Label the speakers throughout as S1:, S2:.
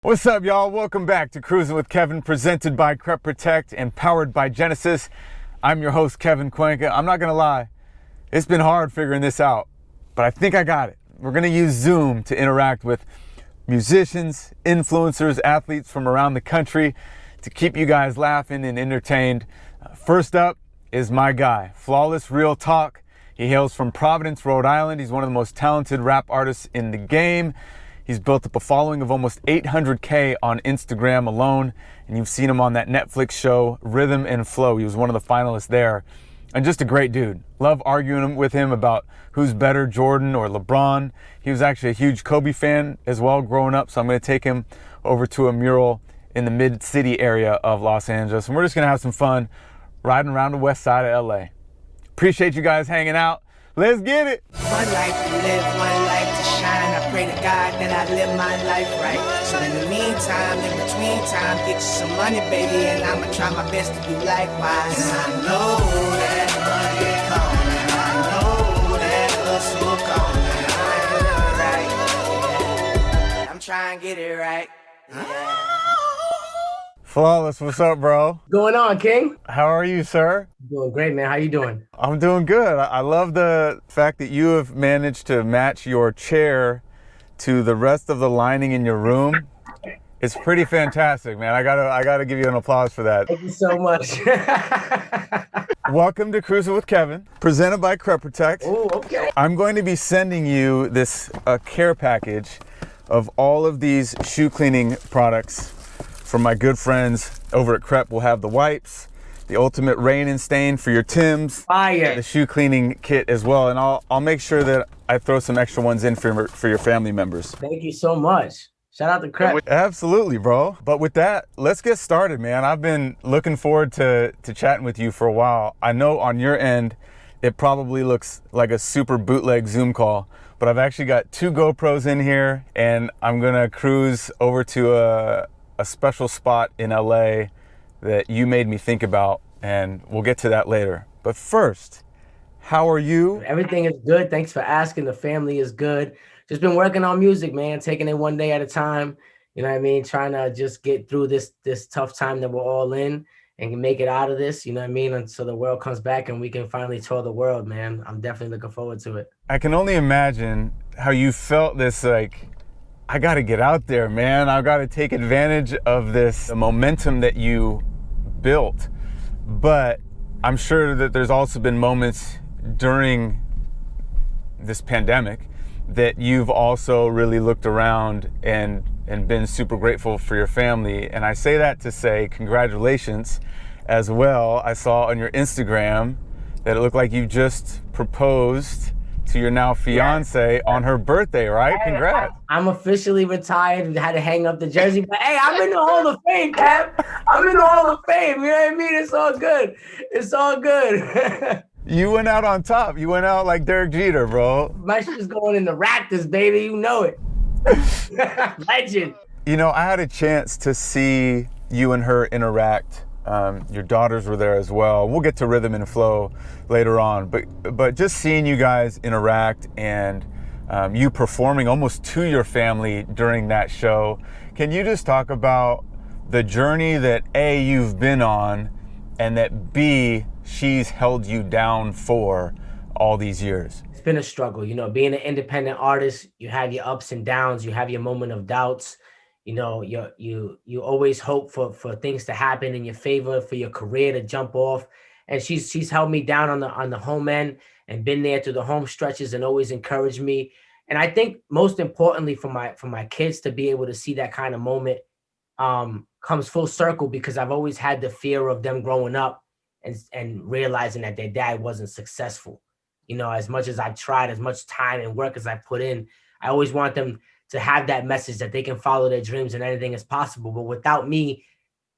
S1: What's up, y'all? Welcome back to Cruising with Kevin, presented by Crep Protect and powered by Genesis. I'm your host, Kevin Cuenca. I'm not gonna lie, it's been hard figuring this out, but I think I got it. We're gonna use Zoom to interact with musicians, influencers, athletes from around the country to keep you guys laughing and entertained. First up is my guy, Flawless Real Talk. He hails from Providence, Rhode Island. He's one of the most talented rap artists in the game. He's built up a following of almost 800K on Instagram alone, and you've seen him on that Netflix show, Rhythm and Flow. He was one of the finalists there, and just a great dude. Love arguing with him about who's better, Jordan or LeBron. He was actually a huge Kobe fan as well growing up, so I'm gonna take him over to a mural in the mid-city area of Los Angeles, and we're just gonna have some fun riding around the west side of LA. Appreciate you guys hanging out. Let's get it.
S2: One life to live, one life to shine. I pray to God that I live my life right. So in the meantime, in between time, get you some money, baby, and I'ma try my best to do likewise. And I know that money coming, I know that hustle coming. I get it right. I'm trying to get it right. Yeah.
S1: Flawless, what's up, bro?
S3: Going on, King?
S1: How are you, sir?
S3: Doing great, man. How you doing?
S1: I'm doing good. I love the fact that you have managed to match your chair to the rest of the lining in your room. It's pretty fantastic, man. I gotta give you an applause for that.
S3: Thank you so much.
S1: Welcome to Cruisin' with Kevin, presented by Crep Protect.
S3: Oh, okay.
S1: I'm going to be sending you this care package of all of these shoe cleaning products from my good friends over at Crep. We'll have the wipes, the ultimate rain and stain for your Timbs,
S3: Fire.
S1: the shoe cleaning kit as well, and I'll make sure that I throw some extra ones in for your family members.
S3: Thank you so much. Shout out to Crep.
S1: Absolutely, bro. But with that, let's get started, man. I've been looking forward to chatting with you for a while. I know on your end, it probably looks like a super bootleg Zoom call, but I've actually got 2 GoPros in here, and I'm gonna cruise over to a special spot in LA that you made me think about, and we'll get to that later. But first, how are you?
S3: Everything is good. Thanks for asking. The family is good. Just been working on music, man. Taking it one day at a time. You know what I mean? Trying to just get through this tough time that we're all in and make it out of this. You know what I mean? And so the world comes back and we can finally tour the world, man. I'm definitely looking forward to it.
S1: I can only imagine how you felt this, like, I got to get out there, man. I've got to take advantage of this the momentum that you built. But I'm sure that there's also been moments during this pandemic that you've also really looked around and been super grateful for your family. And I say that to say congratulations as well. I saw on your Instagram that it looked like you just proposed to your now fiance on her birthday, right?
S3: Hey,
S1: Congrats.
S3: I'm officially retired. Had to hang up the jersey, but hey, I'm in the Hall of Fame, Cap. I'm in the Hall of Fame. You know what I mean? It's all good. It's all good.
S1: You went out on top. You went out like Derek Jeter, bro.
S3: My shit's going in the Raptors, baby. You know it. Legend.
S1: You know, I had a chance to see you and her interact. Your daughters were there as well. We'll get to Rhythm and Flow later on, but just seeing you guys interact and you performing almost to your family during that show. Can you just talk about the journey that A, you've been on, and that B, she's held you down for all these years?
S3: It's been a struggle, you know, being an independent artist. You have your ups and downs. You have your moment of doubts. You know, you always hope for things to happen in your favor, for your career to jump off. And she's held me down on the home end and been there through the home stretches and always encouraged me. And I think most importantly for my kids to be able to see that kind of moment comes full circle, because I've always had the fear of them growing up and realizing that their dad wasn't successful. You know, as much as I've tried, as much time and work as I put in, I always want them to have that message that they can follow their dreams and anything is possible. But without me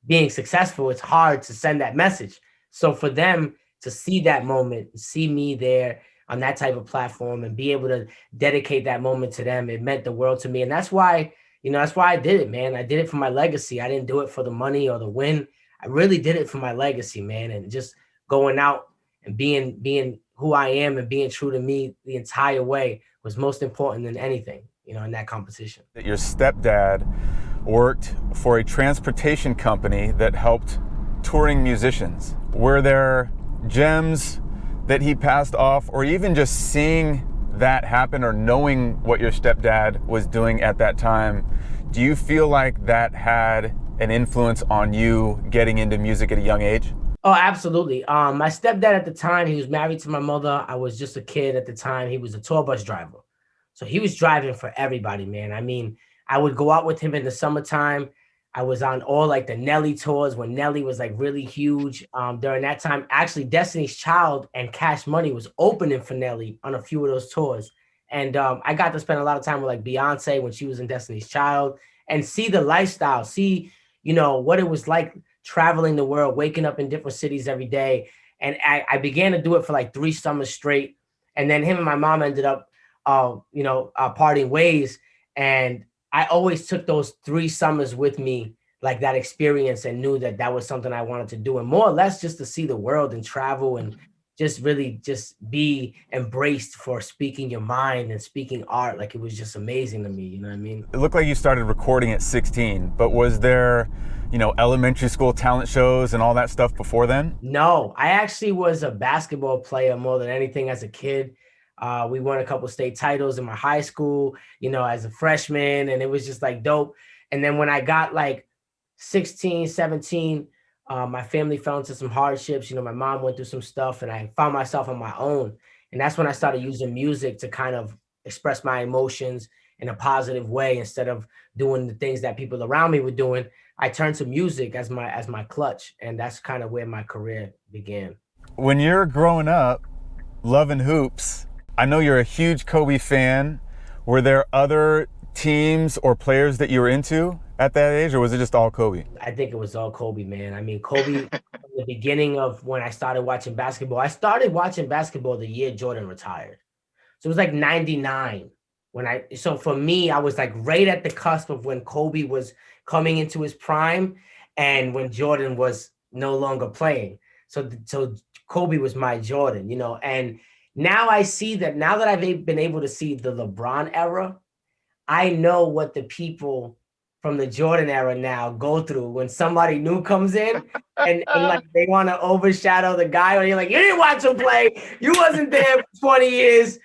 S3: being successful, it's hard to send that message. So for them to see that moment, see me there on that type of platform and be able to dedicate that moment to them, it meant the world to me. And that's why, you know, that's why I did it, man. I did it for my legacy. I didn't do it for the money or the win. I really did it for my legacy, man. And just going out and being who I am and being true to me the entire way was most important than anything, you know, in that competition.
S1: Your stepdad worked for a transportation company that helped touring musicians. Were there gems that he passed off, or even just seeing that happen or knowing what your stepdad was doing at that time, do you feel like that had an influence on you getting into music at a young age?
S3: Oh, absolutely. My stepdad at the time, he was married to my mother. I was just a kid at the time. He was a tour bus driver. So he was driving for everybody, man. I mean, I would go out with him in the summertime. I was on all like the Nelly tours when Nelly was like really huge. During that time, actually Destiny's Child and Cash Money was opening for Nelly on a few of those tours. And I got to spend a lot of time with like Beyonce when she was in Destiny's Child and see the lifestyle, see, you know, what it was like traveling the world, waking up in different cities every day. And I began to do it for like 3 summers straight. And then him and my mom ended up, parting ways. And I always took those 3 summers with me, like that experience, and knew that that was something I wanted to do. And more or less just to see the world and travel and just really just be embraced for speaking your mind and speaking art. Like it was just amazing to me. You know what I mean?
S1: It looked like you started recording at 16, but was there, elementary school talent shows and all that stuff before then?
S3: No, I actually was a basketball player more than anything as a kid. We won a couple state titles in my high school, as a freshman, and it was just like dope. And then when I got like 16, 17, my family fell into some hardships. My mom went through some stuff and I found myself on my own. And that's when I started using music to kind of express my emotions in a positive way. Instead of doing the things that people around me were doing, I turned to music as my clutch. And that's kind of where my career began.
S1: When you're growing up, loving hoops, I know you're a huge Kobe fan. Were there other teams or players that you were into at that age, or was it just all Kobe?
S3: I think it was all Kobe, man. I mean, Kobe, from the beginning of when I started watching basketball, I started watching basketball the year Jordan retired. So it was like 99 so for me, I was like right at the cusp of when Kobe was coming into his prime and when Jordan was no longer playing. So Kobe was my Jordan, and now I see that now that I've been able to see the LeBron era, I know what the people from the Jordan era now go through when somebody new comes in and like they want to overshadow the guy, or you're like, you didn't watch him play, you wasn't there for 20 years,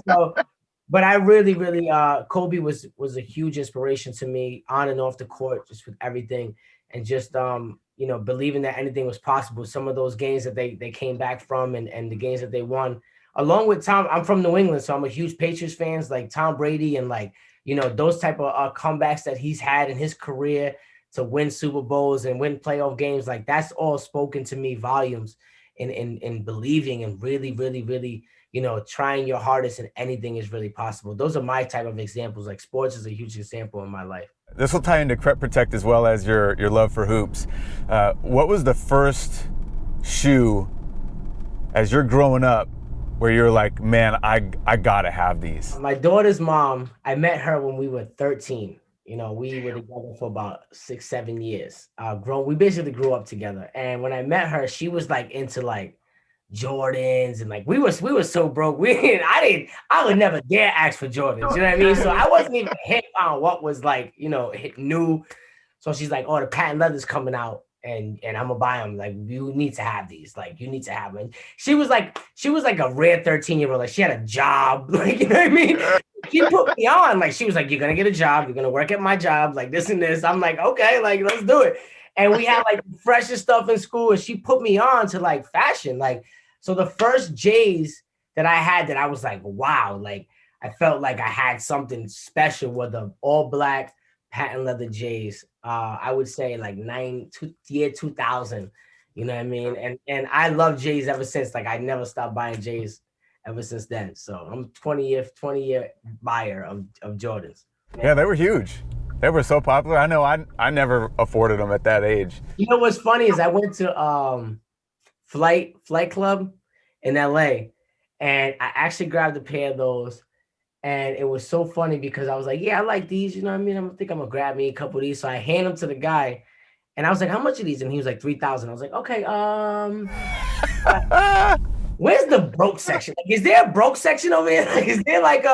S3: so. But I really, Kobe was a huge inspiration to me on and off the court, just with everything, and just believing that anything was possible. Some of those games that they came back from and the games that they won, along with Tom. I'm from New England, so I'm a huge Patriots fan, like Tom Brady and like those type of comebacks that he's had in his career to win Super Bowls and win playoff games. Like that's all spoken to me volumes in believing and really, trying your hardest and anything is really possible. Those are my type of examples. Like sports is a huge example in my life.
S1: This will tie into Crep Protect as well as your love for hoops. What was the first shoe as you're growing up where you're like, man, I gotta have these?
S3: My daughter's mom, I met her when we were 13. We were together for about 6-7 years. We basically grew up together. And when I met her, she was like into like Jordans, and like we were so broke. I would never dare ask for Jordans. You know what I mean? So I wasn't even hip on what was like, new. So she's like, oh, the patent leather's coming out and I'm gonna buy them. Like, you need to have these. Like, you need to have them. She was like a rare 13-year-old. Like, she had a job. Like, you know what I mean? She put me on. Like, she was like, you're gonna get a job. You're gonna work at my job. Like this and this. I'm like, okay, like let's do it. And we had like the freshest stuff in school, and she put me on to like fashion. Like, so the first J's that I had that I was like, wow, like I felt like I had something special were the all black patent leather J's. I would say like year 2000, you know what I mean? And I love J's ever since. Like I never stopped buying J's ever since then. So I'm 20-year buyer of Jordans.
S1: Yeah, they were huge. They were so popular. I know I never afforded them at that age.
S3: You know what's funny is I went to Flight Club in LA, and I actually grabbed a pair of those, and it was so funny because I was like, yeah, I like these, you know what I mean? I think I'm gonna grab me a couple of these. So I hand them to the guy, and I was like, how much are these? And he was like, 3,000. I was like, okay, where's the broke section? Like, is there a broke section over here? Like, is there like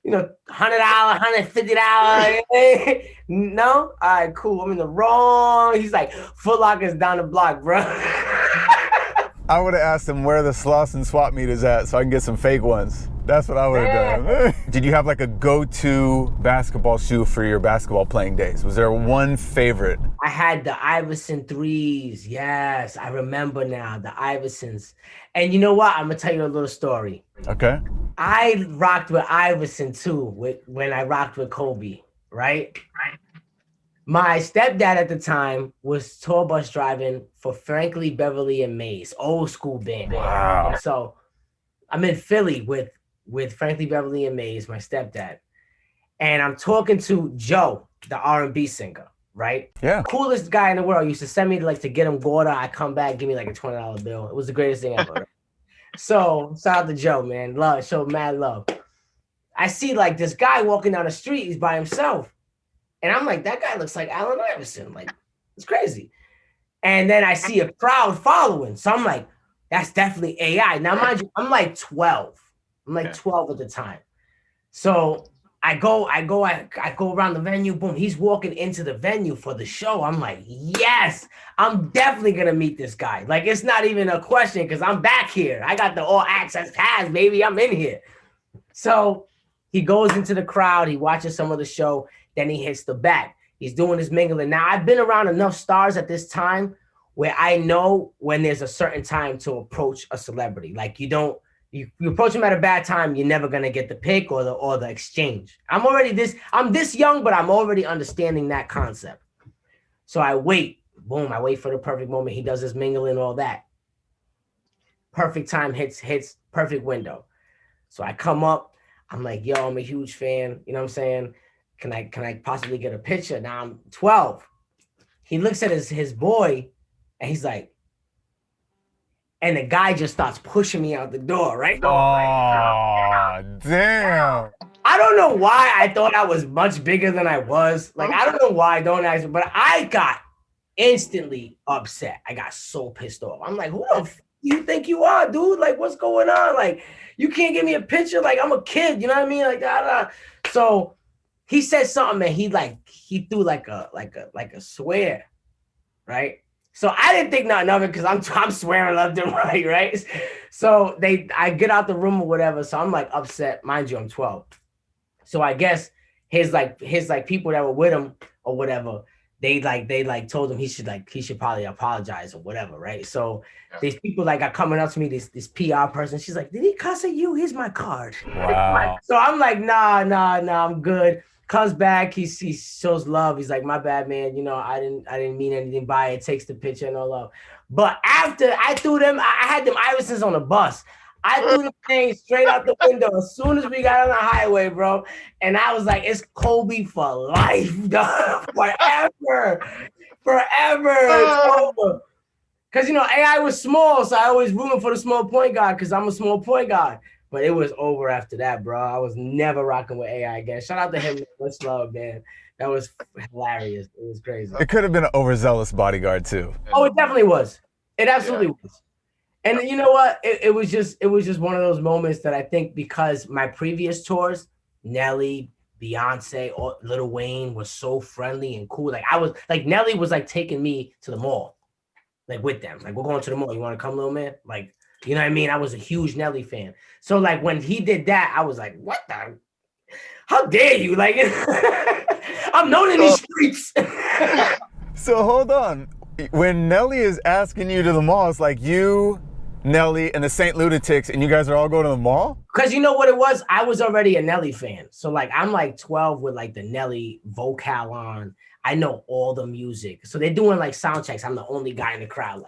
S3: $100, $150. No? All right, cool. I'm in the wrong. He's like, Foot Locker's down the block, bro.
S1: I would have asked him where the sloss and swap meet is at so I can get some fake ones. That's what I would have done. Did you have like a go-to basketball shoe for your basketball playing days? Was there one favorite?
S3: I had the Iverson 3s. Yes, I remember now, the Iversons. And you know what? I'm going to tell you a little story.
S1: Okay.
S3: I rocked with Iverson too when I rocked with Kobe, right? My stepdad at the time was tour bus driving for Frankly, Beverly and Mays, old school band.
S1: Wow.
S3: So I'm in Philly with Frankly, Beverly and Mays, my stepdad. And I'm talking to Joe, the R&B singer, right?
S1: Yeah.
S3: Coolest guy in the world. Used to send me to get him Gorda. I come back, give me like a $20 bill. It was the greatest thing ever. Right? So shout out to Joe, man. Love, show mad love. I see like this guy walking down the street. He's by himself. And I'm like, that guy looks like Allen Iverson. Like, it's crazy. And then I see a crowd following. So I'm like, that's definitely AI. Now, mind you, I'm like 12. I'm like 12 at the time. So I go around the venue. Boom, he's walking into the venue for the show. I'm like, yes, I'm definitely going to meet this guy. Like, it's not even a question because I'm back here. I got the all access pass, baby. I'm in here. So he goes into the crowd. He watches some of the show. Then he hits the back. He's doing his mingling. Now, I've been around enough stars at this time where I know when there's a certain time to approach a celebrity. Like you approach him at a bad time, you're never gonna get the pick or the exchange. I'm this young, but I'm already understanding that concept. So I wait. Boom, I wait for the perfect moment. He does his mingling, all that. Perfect time hits, perfect window. So I come up. I'm like, yo, I'm a huge fan. You know what I'm saying? Can I possibly get a picture? Now I'm 12. He looks at his boy and he's like, and the guy just starts pushing me out the door, right?
S1: Oh, damn.
S3: I don't know why I thought I was much bigger than I was. Like, I don't know why, don't ask me, but I got instantly upset. I got so pissed off. I'm like, who the f you think you are, dude? Like, what's going on? Like, you can't give me a picture? Like, I'm a kid, you know what I mean? Like, So he said something and he threw like a swear, right? So I didn't think nothing of it because I'm swearing left and right? So I get out the room or whatever. So I'm like upset. Mind you, I'm 12. So I guess his people that were with him or whatever, they told him he should probably apologize or whatever, right? So these people are coming up to me, this PR person, she's like, did he cuss at you? Here's my card.
S1: Wow.
S3: So I'm like, nah, I'm good. Comes back, he shows love. He's like, my bad, man. You know, I didn't mean anything by it. Takes the picture and all love. But after I threw them, I had them Iversons on the bus. I threw the thing straight out the window as soon as we got on the highway, bro. And I was like, it's Kobe for life, dog. Forever. It's over. Because, AI was small, so I always rooting for the small point guard because I'm a small point guard. But it was over after that, bro. I was never rocking with AI again. Shout out to him. Much love, man. That was hilarious. It was crazy.
S1: It could have been an overzealous bodyguard too.
S3: Oh, it definitely was. It absolutely was. And you know what? It was just one of those moments that I think because my previous tours, Nelly, Beyonce, or Lil Wayne was so friendly and cool. Nelly was taking me to the mall, with them. Like, we're going to the mall. You want to come, little man? Like, you know what I mean? I was a huge Nelly fan. So when he did that, I was like, what the? How dare you? Like, I'm known in these streets.
S1: So hold on. When Nelly is asking you to the mall, it's like you, Nelly, and the Saint Lunatics, and you guys are all going to the mall?
S3: Because you know what it was? I was already a Nelly fan. So I'm 12 with the Nelly vocal on. I know all the music. So they're doing sound checks. I'm the only guy in the crowd,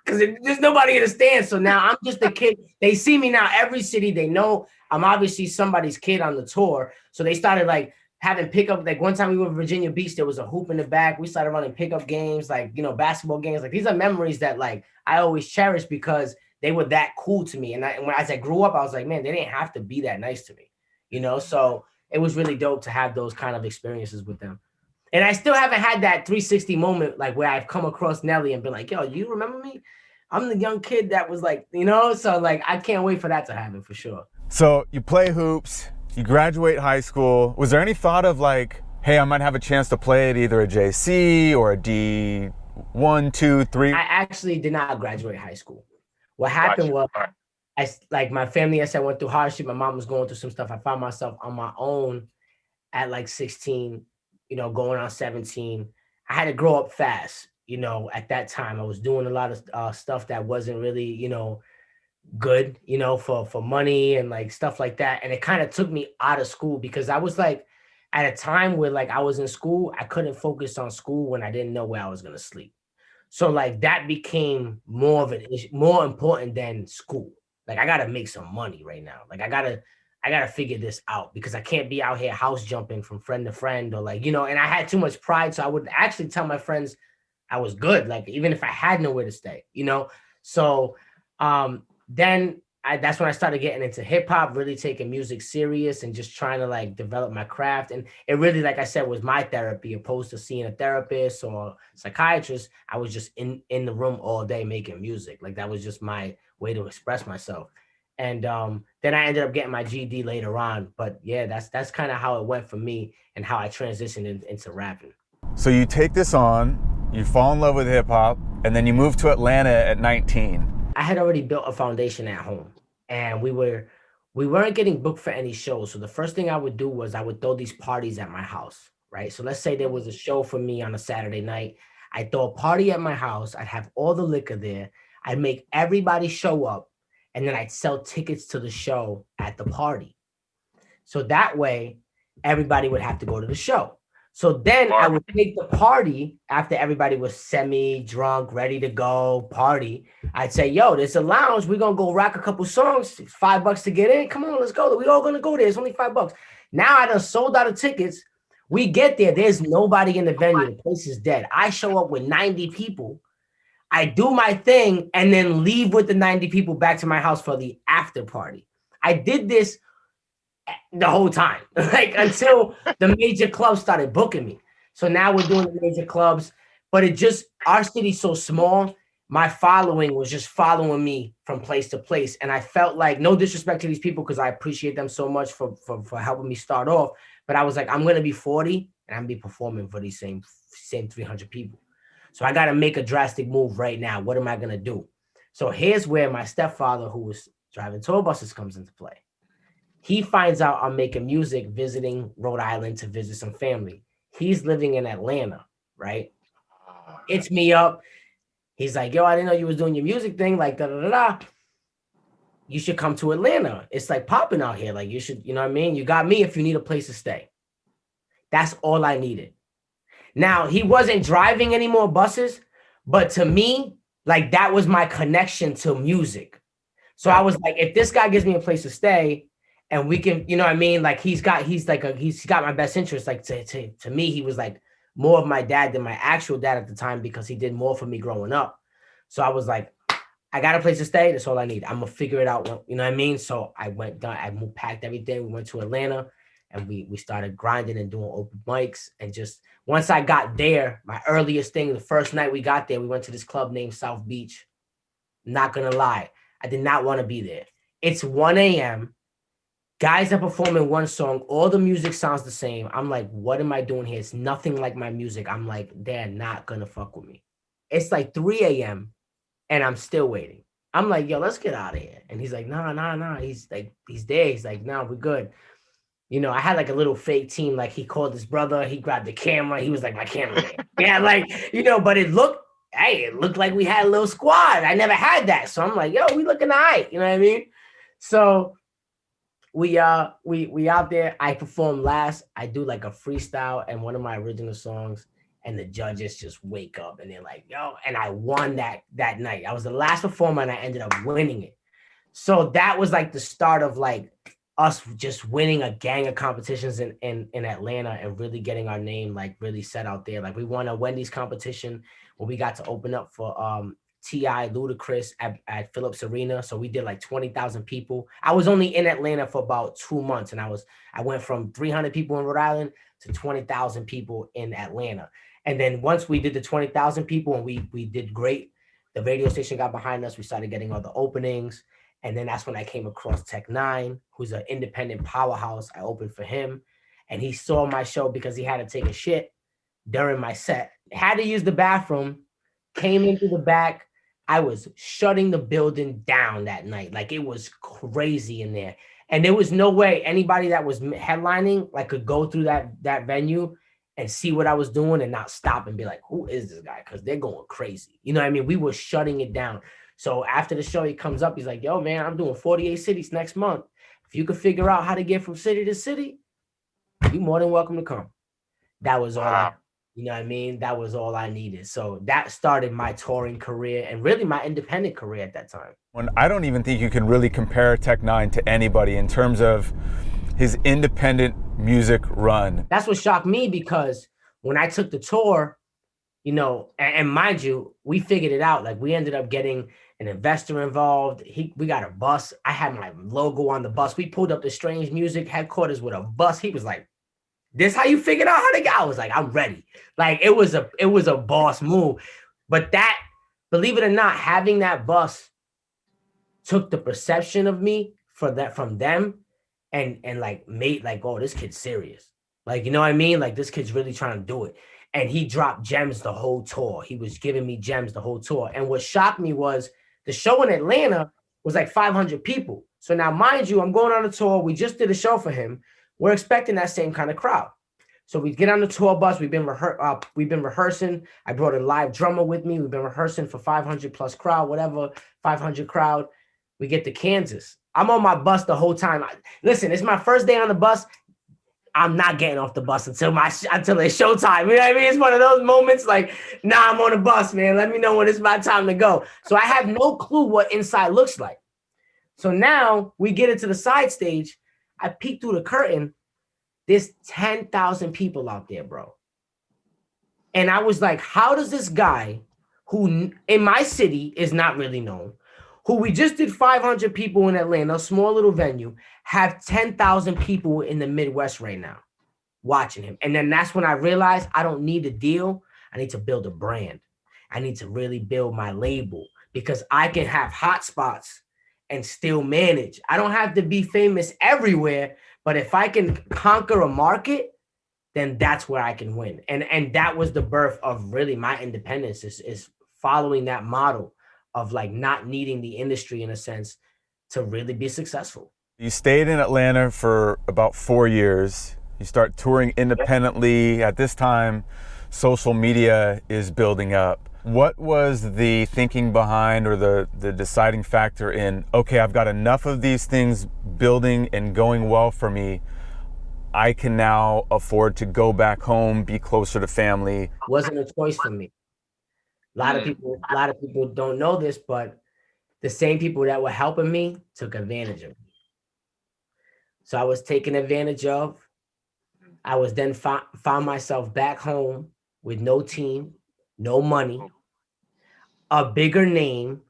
S3: because there's nobody in the stand. So now I'm just a kid. They see me now every city. They know I'm obviously somebody's kid on the tour. So they started having pickup. One time we were in Virginia Beach, there was a hoop in the back. We started running pickup games, basketball games. These are memories that I always cherish because they were that cool to me. And as I grew up, I was like, man, they didn't have to be that nice to me, So it was really dope to have those kind of experiences with them. And I still haven't had that 360 moment, where I've come across Nelly and been like, yo, you remember me? I'm the young kid that was So I can't wait for that to happen for sure.
S1: So you play hoops, You graduate high school. Was there any thought of like, hey, I might have a chance to play at either a JC or a D1, 2, 3?
S3: I actually did not graduate high school. What happened was, like my family, I said, went through hardship. My mom was going through some stuff. I found myself on my own at like 16, going on 17. I had to grow up fast. At that time, I was doing a lot of stuff that wasn't really, good, for money and like stuff like that. And it kind of took me out of school because I was like, at a time where like I was in school, I couldn't focus on school when I didn't know where I was going to sleep. So like that became more of an issue, more important than school. Like I got to make some money right now. Like I gotta figure this out because I can't be out here house jumping from friend to friend or like, and I had too much pride. So I would actually tell my friends I was good. Like even if I had nowhere to stay, So then that's when I started getting into hip hop, really taking music serious and just trying to like develop my craft. And it really, like I said, was my therapy opposed to seeing a therapist or psychiatrist. I was just in the room all day making music. Like that was just my way to express myself. And then I ended up getting my GED later on. But yeah, that's kind of how it went for me and how I transitioned into rapping.
S1: So you take this on, you fall in love with hip hop, and then you move to Atlanta at 19.
S3: I had already built a foundation at home, and we weren't getting booked for any shows. So the first thing I would do was I would throw these parties at my house, right? So let's say there was a show for me on a Saturday night. I'd throw a party at my house. I'd have all the liquor there. I'd make everybody show up, and then I'd sell tickets to the show at the party. So that way, everybody would have to go to the show. So then I would take the party after everybody was semi-drunk, ready to go party. I'd say, yo, there's a lounge. We're going to go rock a couple songs. It's $5 to get in. Come on, let's go. We all going to go there. It's only $5. Now I done sold out of tickets. We get there. There's nobody in the venue. The place is dead. I show up with 90 people. I do my thing and then leave with the 90 people back to my house for the after party. I did this the whole time, like until the major clubs started booking me. So now we're doing the major clubs, but our city's so small. My following was just following me from place to place. And I felt like, no disrespect to these people, because I appreciate them so much for helping me start off. But I was like, I'm going to be 40 and I'm going to be performing for these same 300 people. So I got to make a drastic move right now. What am I going to do? So here's where my stepfather, who was driving tour buses, comes into play. He finds out I'm making music, visiting Rhode Island to visit some family. He's living in Atlanta, right? Hits me up. He's like, yo, I didn't know you was doing your music thing. Like, da-da-da-da. You should come to Atlanta. It's like popping out here. Like you should, you know what I mean? You got me if you need a place to stay. That's all I needed. Now, he wasn't driving any more buses, but to me, like that was my connection to music. So I was like, if this guy gives me a place to stay, and we can, you know what I mean? Like he's got my best interest. Like to me, he was like more of my dad than my actual dad at the time because he did more for me growing up. So I was like, I got a place to stay. That's all I need. I'm gonna figure it out. You know what I mean? So I packed everything. We went to Atlanta and we started grinding and doing open mics. And just once I got there, my earliest thing, the first night we got there, we went to this club named South Beach. Not gonna lie, I did not want to be there. It's 1 a.m. Guys are performing one song. All the music sounds the same. I'm like, what am I doing here? It's nothing like my music. I'm like, they're not going to fuck with me. It's like 3 a.m. and I'm still waiting. I'm like, yo, let's get out of here. And he's like, nah. He's like, he's there. He's like, nah, we're good. I had like a little fake team. Like he called his brother. He grabbed the camera. He was like my cameraman. Yeah, like, but it looked like we had a little squad. I never had that. So I'm like, yo, we looking all right. You know what I mean? So we out there. I perform last. I do like a freestyle and one of my original songs, and the judges just wake up and they're like, yo, and I won that night. I was the last performer and I ended up winning it. So that was like the start of like us just winning a gang of competitions in Atlanta and really getting our name like really set out there. Like we won a Wendy's competition where we got to open up for T.I. Ludacris at Phillips Arena. So we did like 20,000 people. I was only in Atlanta for about 2 months, and I went from 300 people in Rhode Island to 20,000 people in Atlanta. And then once we did the 20,000 people and we did great, the radio station got behind us. We started getting all the openings. And then that's when I came across Tech Nine, who's an independent powerhouse. I opened for him, and he saw my show because he had to take a shit during my set. Had to use the bathroom, came into the back. I was shutting the building down that night. Like, it was crazy in there. And there was no way anybody that was headlining like could go through that venue and see what I was doing and not stop and be like, who is this guy? Because they're going crazy. You know what I mean? We were shutting it down. So after the show, he comes up, he's like, yo, man, I'm doing 48 cities next month. If you could figure out how to get from city to city, you're more than welcome to come. That was all you know what I mean? That was all I needed. So that started my touring career and really my independent career at that time.
S1: When I don't even think you can really compare Tech Nine to anybody in terms of his independent music run.
S3: That's what shocked me, because when I took the tour, you know, and mind you, we figured it out. Like, we ended up getting an investor involved. We got a bus. I had my logo on the bus. We pulled up the Strange Music headquarters with a bus. He was like, this how you figured out how to go? I was like, I'm ready. Like, it was a boss move. But that, believe it or not, having that bus took the perception of me from them and like made like, oh, this kid's serious. Like, you know what I mean? Like, this kid's really trying to do it. And he dropped gems the whole tour. He was giving me gems the whole tour. And what shocked me was the show in Atlanta was like 500 people. So now, mind you, I'm going on a tour. We just did a show for him. We're expecting that same kind of crowd. So we get on the tour bus. We've been rehearsing. I brought a live drummer with me. We've been rehearsing for 500 plus crowd, whatever, 500 crowd. We get to Kansas. I'm on my bus the whole time. Listen, it's my first day on the bus. I'm not getting off the bus until it's showtime. You know what I mean? It's one of those moments like, nah, I'm on the bus, man. Let me know when it's my time to go. So I have no clue what inside looks like. So now we get into the side stage. I peek through the curtain. There's 10,000 people out there, bro. And I was like, how does this guy who in my city is not really known, who we just did 500 people in Atlanta, a small little venue, have 10,000 people in the Midwest right now watching him? And then that's when I realized I don't need a deal. I need to build a brand. I need to really build my label, because I can have hot spots and still manage. I don't have to be famous everywhere, but if I can conquer a market, then that's where I can win. And that was the birth of really my independence, is following that model of like not needing the industry in a sense to really be successful.
S1: You stayed in Atlanta for about 4 years. You start touring independently. At this time, social media is building up. What was the thinking behind, or the deciding factor in, okay, I've got enough of these things building and going well for me, I can now afford to go back home, be closer to family?
S3: Wasn't a choice for me. A lot of people don't know this, but the same people that were helping me took advantage of me. So I was taken advantage of. I was then found myself back home with no team, no money, a bigger name.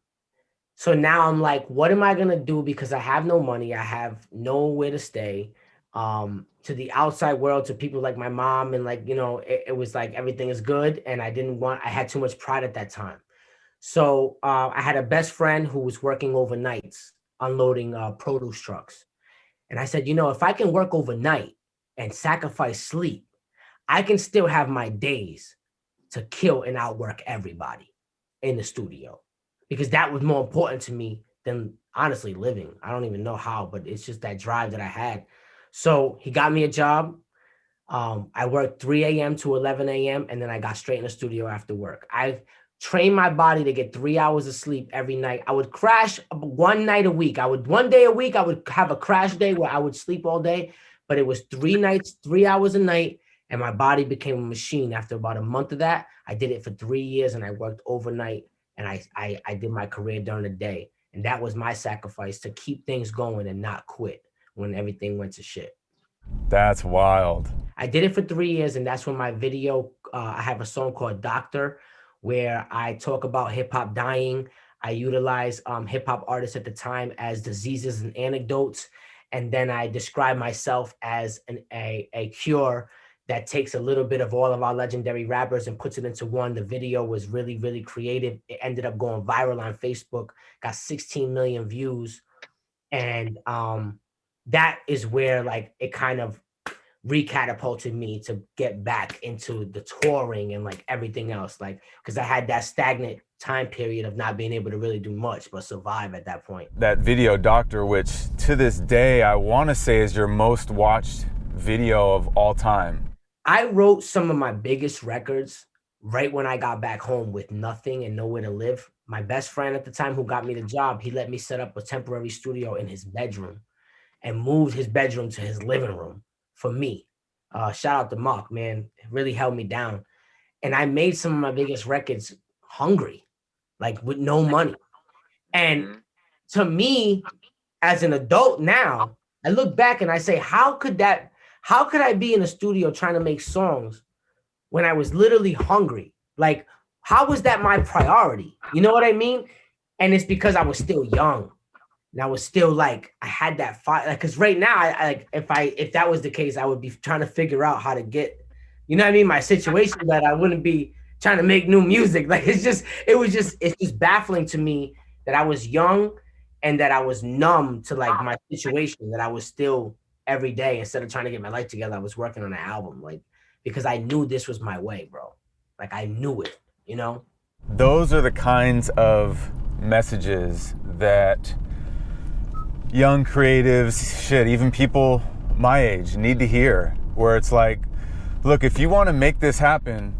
S3: So now I'm like, what am I going to do? Because I have no money. I have nowhere to stay. To the outside world, to people like my mom, and like, you know, it was like everything is good. And I had too much pride at that time. So I had a best friend who was working overnights, unloading produce trucks. And I said, you know, if I can work overnight and sacrifice sleep, I can still have my days to kill and outwork everybody in the studio, because that was more important to me than honestly living. I don't even know how, but it's just that drive that I had. So he got me a job. I worked 3 a.m. to 11 a.m. and then I got straight in the studio after work. I trained my body to get 3 hours of sleep every night. I would crash one night a week. One day a week, I would have a crash day where I would sleep all day, but it was 3 nights, 3 hours a night. And my body became a machine. After about a month of that, I did it for 3 years, and I worked overnight, and I did my career during the day. And that was my sacrifice, to keep things going and not quit when everything went to shit.
S1: That's wild.
S3: I did it for 3 years, and that's when my video, I have a song called Doctor, where I talk about hip hop dying. I utilize hip hop artists at the time as diseases and anecdotes. And then I describe myself as a cure that takes a little bit of all of our legendary rappers and puts it into one. The video was really, really creative. It ended up going viral on Facebook, got 16 million views And that is where like it kind of recatapulted me to get back into the touring and like everything else, like because I had that stagnant time period of not being able to really do much but survive at that point.
S1: That video, Doctor, which to this day I want to say is your most watched video of all time.
S3: I wrote some of my biggest records right when I got back home with nothing and nowhere to live. My best friend at the time who got me the job, he let me set up a temporary studio in his bedroom and moved his bedroom to his living room for me. Shout out to Mark, man. It really held me down. And I made some of my biggest records hungry, like with no money. And to me, as an adult now, I look back and I say, how could I be in a studio trying to make songs when I was literally hungry? Like, how was that my priority? You know what I mean? And it's because I was still young. And I was still like, I had that fire. Like, cause right now, I like, if that was the case, I would be trying to figure out how to get, you know what I mean? My situation, that I wouldn't be trying to make new music. Like, it's just baffling to me that I was young and that I was numb to like my situation, that I was still every day, instead of trying to get my life together, I was working on an album, like, because I knew this was my way, bro. Like, I knew it, you know?
S1: Those are the kinds of messages that young creatives, even people my age need to hear, where it's like, look, if you want to make this happen,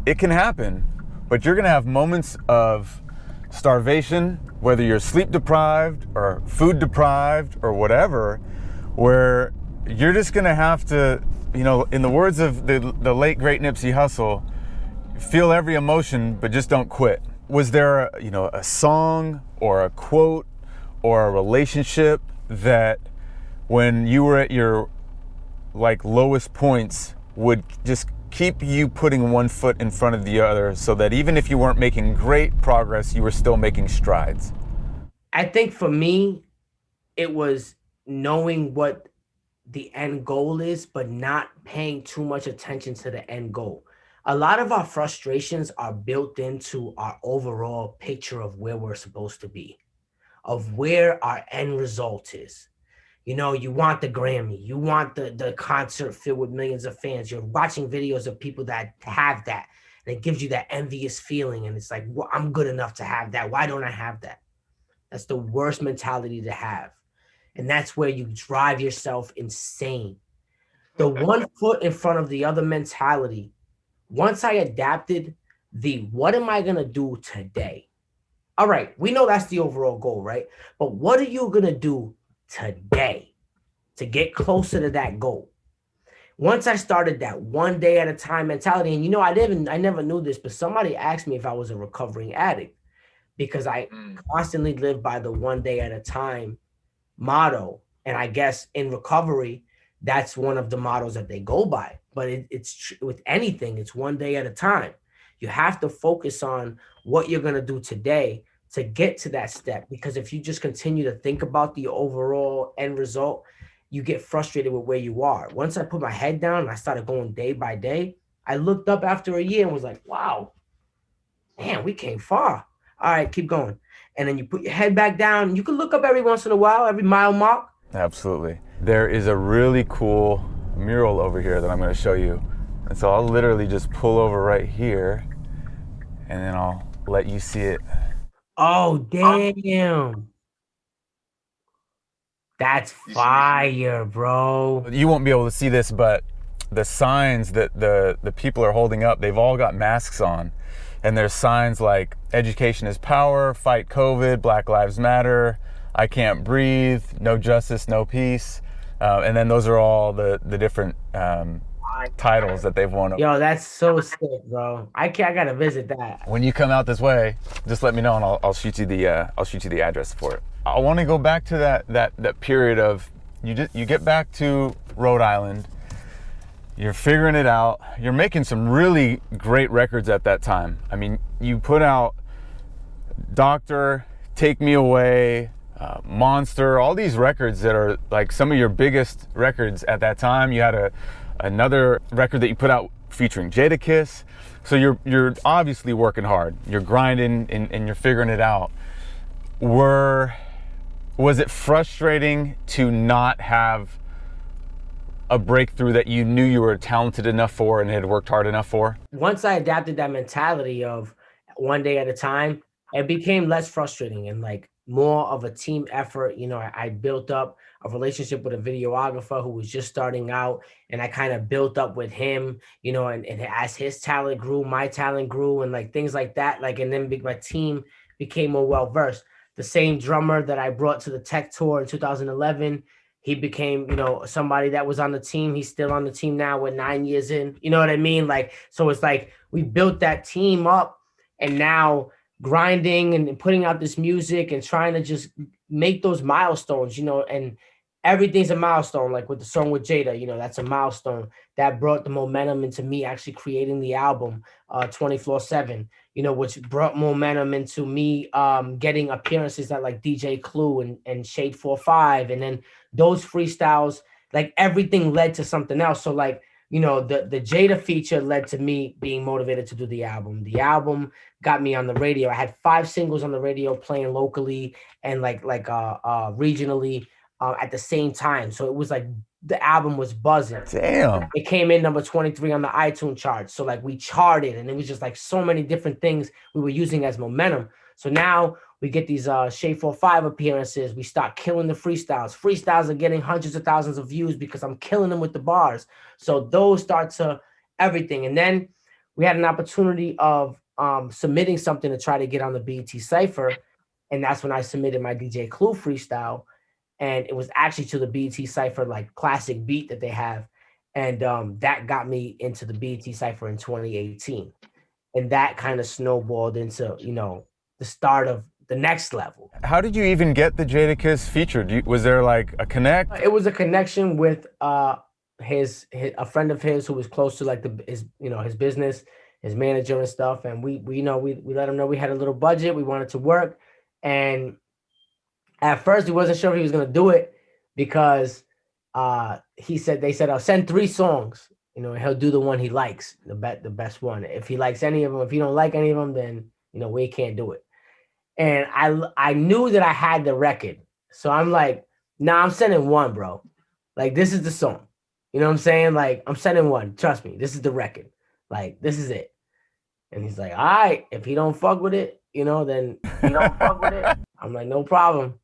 S1: it can happen, but you're going to have moments of starvation, whether you're sleep deprived or food deprived or whatever, where you're just going to have to, in the words of the late great Nipsey Hussle, feel every emotion, but just don't quit. Was there a song or a quote or a relationship that when you were at your like lowest points would just keep you putting one foot in front of the other, so that even if you weren't making great progress, you were still making strides?
S3: I think for me, it was knowing what the end goal is, but not paying too much attention to the end goal. A lot of our frustrations are built into our overall picture of where we're supposed to be, of where our end result is. You want the Grammy, you want the concert filled with millions of fans. You're watching videos of people that have that, and it gives you that envious feeling. And it's like, well, I'm good enough to have that. Why don't I have that? That's the worst mentality to have. And that's where you drive yourself insane. The one foot in front of the other mentality, once I adapted what am I going to do today? All right, we know that's the overall goal, right? But what are you going to do today to get closer to that goal? Once I started that one day at a time mentality, and I never knew this, but somebody asked me if I was a recovering addict, because I constantly live by the one day at a time motto. And I guess in recovery, that's one of the mottos that they go by. But it's with anything, it's one day at a time. You have to focus on what you're going to do today to get to that step. Because if you just continue to think about the overall end result, you get frustrated with where you are. Once I put my head down and I started going day by day, I looked up after a year and was like, wow, man, we came far. All right, keep going. And then you put your head back down. You can look up every once in a while, every mile mark.
S1: Absolutely. There is a really cool mural over here that I'm going to show you. And so I'll literally just pull over right here and then I'll let you see it.
S3: Oh, damn. That's fire, bro.
S1: You won't be able to see this, but the signs that the people are holding up, they've all got masks on. And there's signs like education is power, fight COVID, Black Lives Matter, I can't breathe, no justice, no peace. And then those are all the different titles that they've won.
S3: Yo, that's so sick, bro. I gotta visit that.
S1: When you come out this way, just let me know and I'll shoot you the address for it. I want to go back to that period of you get back to Rhode Island. You're figuring it out. You're making some really great records at that time. I mean, you put out Doctor, Take Me Away, Monster, all these records that are like some of your biggest records at that time. You had another record that you put out featuring Jadakiss. So you're obviously working hard. You're grinding and you're figuring it out. Were Was it frustrating to not have a breakthrough that you knew you were talented enough for and had worked hard enough for?
S3: Once I adapted that mentality of one day at a time, it became less frustrating and like more of a team effort. You know, I built up a relationship with a videographer who was just starting out, and I kind of built up with him, you know, and as his talent grew, my talent grew, and like things like that. Like, and then my team became more well versed. The same drummer that I brought to the Tech Tour in 2011, he became, you know, somebody that was on the team. He's still on the team now. We're 9 years in. You know what I mean? Like, so it's like we built that team up, and now grinding and putting out this music and trying to just make those milestones, you know, and everything's a milestone. Like with the song with Jada, you know, that's a milestone that brought the momentum into me actually creating the album 24/7, you know, which brought momentum into me getting appearances at like DJ Clue and Shade 45. And then those freestyles, like everything led to something else. So like, you know, the Jada feature led to me being motivated to do the album. The album got me on the radio. I had 5 singles on the radio playing locally and like regionally at the same time. So it was like the album was buzzing.
S1: Damn.
S3: It came in number 23 on the iTunes chart. So like we charted, and it was just like so many different things we were using as momentum. So now we get these Shade 45 appearances. We start killing the freestyles. Freestyles are getting hundreds of thousands of views because I'm killing them with the bars. So those start to everything. And then we had an opportunity of submitting something to try to get on the BET Cypher. And that's when I submitted my DJ Clue freestyle. And it was actually to the BET Cypher, like classic beat that they have. And that got me into the BET Cypher in 2018. And that kind of snowballed into, you know, the start of the next level.
S1: How did you even get the Jadakiss feature? Was there like a connect?
S3: It was a connection with a friend of his who was close to like his business, his manager and stuff. And we let him know we had a little budget. We wanted to work. And at first he wasn't sure if he was going to do it because they said, I'll send 3 songs, you know, and he'll do the one he likes, the best one. If he likes any of them, if you don't like any of them, then, you know, we can't do it. And I knew that I had the record. So I'm like, nah, I'm sending 1, bro. Like, this is the song. You know what I'm saying? Like, I'm sending 1. Trust me, this is the record. Like, this is it. And he's like, all right, if he don't fuck with it, you know, then he don't fuck with it. I'm like, no problem.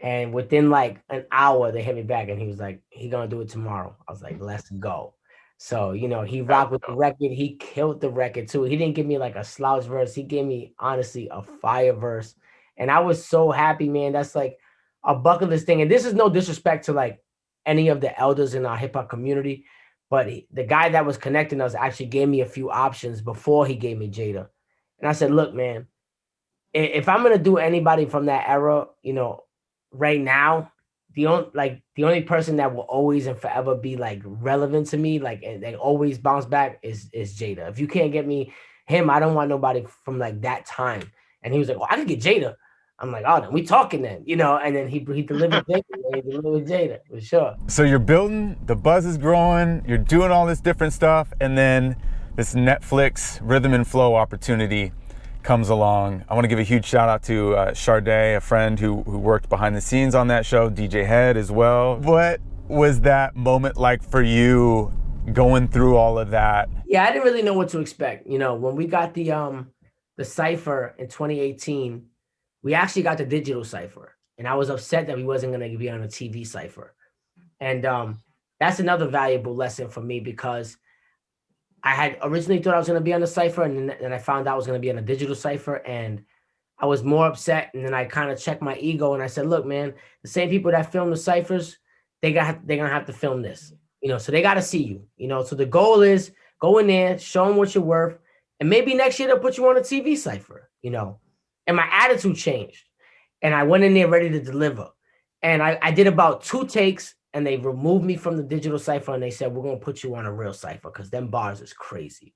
S3: And within like an hour, they hit me back and he was like, he gonna do it tomorrow. I was like, let's go. So, you know, he rocked with the record. He killed the record too. He didn't give me like a slouch verse. He gave me, honestly, a fire verse. And I was so happy, man. That's like a bucket list thing. And this is no disrespect to like any of the elders in our hip hop community, but the guy that was connecting us actually gave me a few options before he gave me Jada. And I said, look, man, if I'm going to do anybody from that era, you know, right now, the only person that will always and forever be like relevant to me, like, and they always bounce back is Jada. If you can't get me him, I don't want nobody from like that time. And he was like, well, I can get Jada. I'm like, oh, then we talking then, you know, and then he delivered Jada, man. He delivered Jada, for sure.
S1: So you're building, the buzz is growing, you're doing all this different stuff, and then this Netflix rhythm and flow opportunity comes along. I want to give a huge shout out to Sade, a friend who worked behind the scenes on that show, DJ Head as well. What was that moment like for you going through all of that?
S3: Yeah, I didn't really know what to expect. You know, when we got the Cypher in 2018, we actually got the digital Cypher. And I was upset that we wasn't going to be on a TV Cypher. And that's another valuable lesson for me because I had originally thought I was going to be on the Cypher, and then I found out I was going to be on a digital Cypher, and I was more upset. And then I kind of checked my ego, and I said, look, man, the same people that film the Cyphers, they're going to have to film this, you know, so they got to see you, you know. So the goal is go in there, show them what you're worth, and maybe next year they'll put you on a TV Cypher, you know. And my attitude changed, and I went in there ready to deliver. And I did about 2 takes, and they removed me from the digital Cypher, and they said, we're going to put you on a real Cypher because them bars is crazy.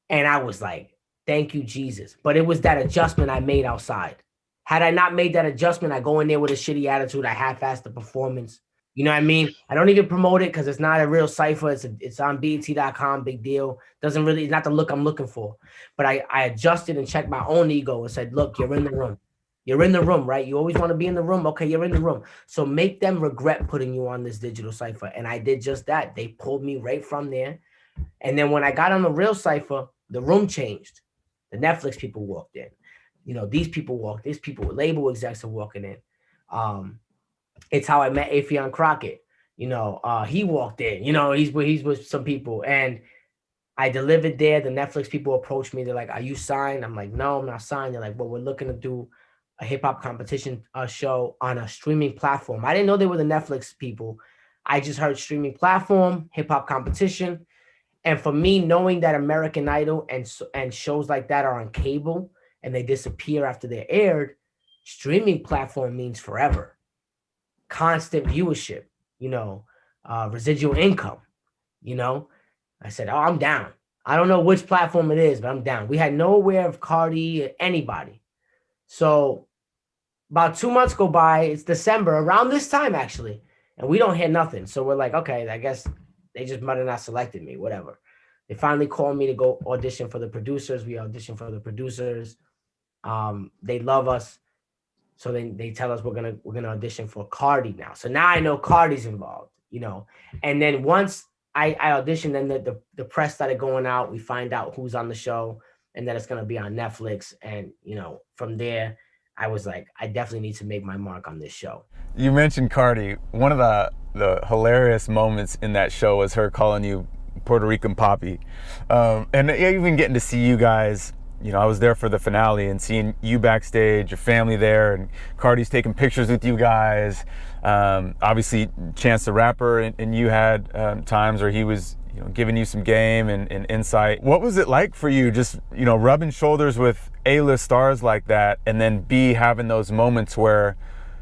S3: And I was like, thank you, Jesus. But it was that adjustment I made outside. Had I not made that adjustment, I go in there with a shitty attitude. I half-assed the performance. You know what I mean? I don't even promote it because it's not a real Cypher. It's on BET.com, big deal. It's not the look I'm looking for. But I adjusted and checked my own ego and said, look, you're in the room. You're in the room, right? You always want to be in the room. Okay, you're in the room. So make them regret putting you on this digital cipher. And I did just that. They pulled me right from there. And then when I got on the real cipher, the room changed. The Netflix people walked in. You know, these people label execs are walking in. It's how I met Afion Crockett. You know, he walked in. You know, he's with some people, and I delivered there. The Netflix people approached me. They're like, "Are you signed?" I'm like, "No, I'm not signed." They're like, "Well, we're looking to do a hip hop competition show on a streaming platform." I didn't know they were the Netflix people. I just heard streaming platform, hip hop competition. And for me, knowing that American Idol and shows like that are on cable and they disappear after they're aired, streaming platform means forever. Constant viewership, you know, residual income, you know. I said, oh, I'm down. I don't know which platform it is, but I'm down. We had no aware of Cardi or anybody. So about 2 months go by. It's December, around this time, actually. And we don't hear nothing. So we're like, okay, I guess they just might have not selected me, whatever. They finally called me to go audition for the producers. We auditioned for the producers. They love us. So then they tell us we're gonna audition for Cardi now. So now I know Cardi's involved, you know. And then once I auditioned, then the press started going out. We find out who's on the show and that it's gonna be on Netflix. And you know, from there, I was like, I definitely need to make my mark on this show.
S1: You mentioned Cardi. One of the hilarious moments in that show was her calling you Puerto Rican Poppy. And even getting to see you guys, you know, I was there for the finale and seeing you backstage, your family there, and Cardi's taking pictures with you guys. Obviously, Chance the Rapper, and you had times where he was, you know, giving you some game and insight. What was it like for you, just, you know, rubbing shoulders with A-list stars like that, and then B, having those moments where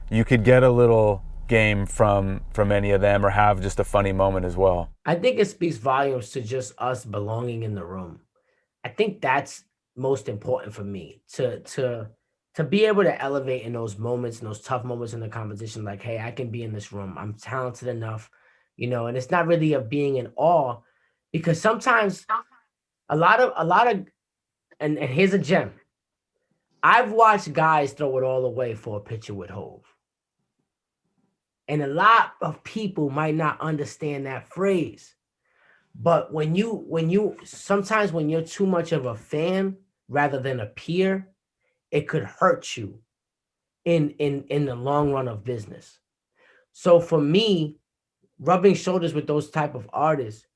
S1: you could get a little game from any of them or have just a funny moment as well?
S3: I think it speaks volumes to just us belonging in the room. I think that's most important for me, to be able to elevate in those moments, in those tough moments in the competition. Like, hey, I can be in this room. I'm talented enough, you know. And it's not really of being in awe, because sometimes a lot of and here's a gem. I've watched guys throw it all away for a picture with Hov. And a lot of people might not understand that phrase. But when sometimes when you're too much of a fan rather than a peer, it could hurt you in the long run of business. So for me, rubbing shoulders with those type of artists,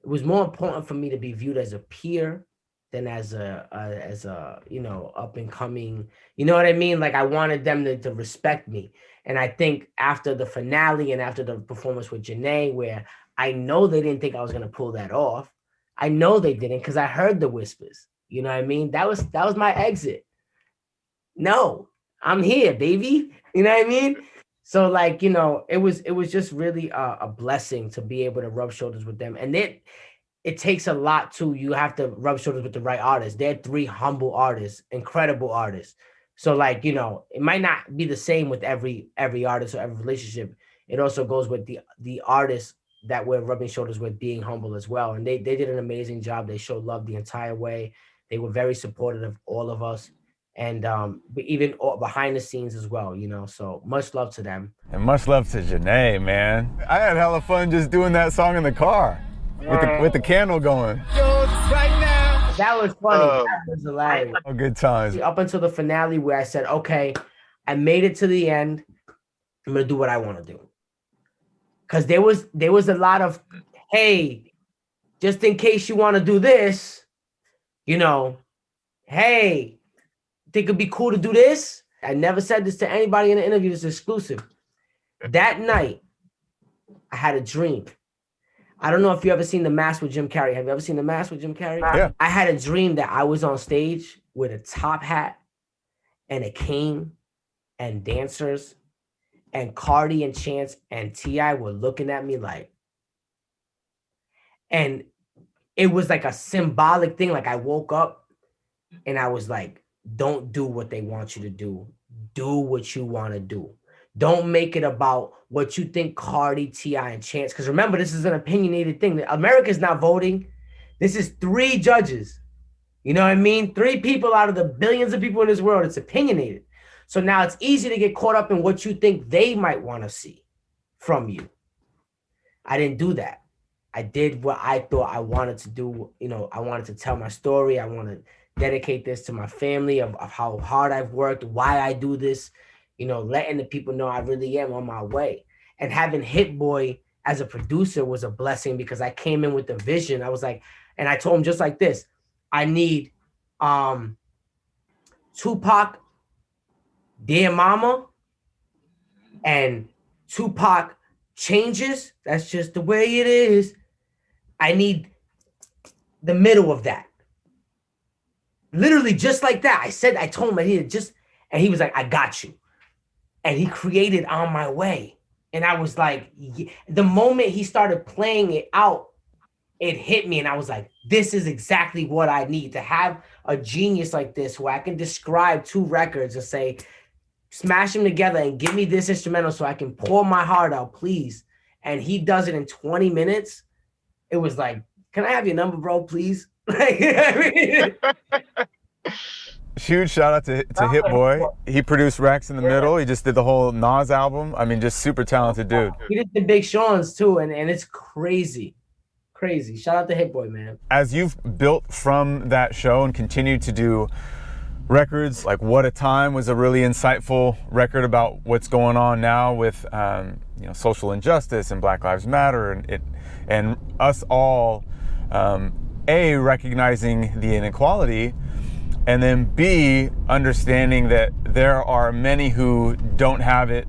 S3: it was more important for me to be viewed as a peer than as a you know, up and coming, you know what I mean? Like, I wanted them to respect me. And I think after the finale and after the performance with Janae, where I know they didn't think I was going to pull that off. I know they didn't, because I heard the whispers. You know what I mean? That was my exit. No, I'm here, baby. You know what I mean? So, like, you know, it was just really a blessing to be able to rub shoulders with them. And it takes a lot too. You have to rub shoulders with the right artists. They're 3 humble artists, incredible artists. So, like, you know, it might not be the same with every artist or every relationship. It also goes with the artists that we're rubbing shoulders with being humble as well. And they did an amazing job. They showed love the entire way. They were very supportive of all of us. And even behind the scenes as well, you know. So much love to them.
S1: And much love to Janae, man. I had hella fun just doing that song in the car with the candle going.
S3: That was funny. That was hilarious.
S1: Oh, good times.
S3: Up until the finale, where I said, okay, I made it to the end. I'm gonna do what I want to do. Because there was a lot of, hey, just in case you want to do this, you know, hey, think it'd be cool to do this? I never said this to anybody in the interview. This is exclusive. That night, I had a dream. I don't know if you ever seen The Mask with Jim Carrey. Have you ever seen The Mask with Jim Carrey?
S1: Yeah.
S3: I had a dream that I was on stage with a top hat and a cane and dancers, and Cardi and Chance and T.I. were looking at me like, and it was like a symbolic thing. Like, I woke up and I was like, don't do what they want you to do. Do what you want to do. Don't make it about what you think Cardi, T.I., and Chance. Because remember, this is an opinionated thing. America's not voting. This is 3 judges. You know what I mean? 3 people out of the billions of people in this world. It's opinionated. So now it's easy to get caught up in what you think they might want to see from you. I didn't do that. I did what I thought I wanted to do. You know, I wanted to tell my story. I want to dedicate this to my family of how hard I've worked, why I do this, you know, letting the people know I really am on my way. And having Hit Boy as a producer was a blessing because I came in with the vision. I was like, and I told him just like this, I need Tupac, Dear Mama, and Tupac Changes. That's just the way it is. I need the middle of that. Literally just like that. I told him I needed just, and he was like, I got you. And he created On My Way. And I was like, yeah. The moment he started playing it out, it hit me. And I was like, this is exactly what I need to have a genius like this where I can describe 2 records and say, smash them together and give me this instrumental so I can pour my heart out, please. And he does it in 20 minutes. It was like, can I have your number, bro, please?
S1: Huge shout out to Hit Boy. He produced Racks in the Middle. He just did the whole Nas album. I mean, just super talented dude.
S3: He did the Big Sean's too, and it's crazy. Crazy. Shout out to Hit Boy, man.
S1: As you've built from that show and continued to do records, like What a Time was a really insightful record about what's going on now with you know, social injustice and Black Lives Matter and us all A, recognizing the inequality, and then B, understanding that there are many who don't have it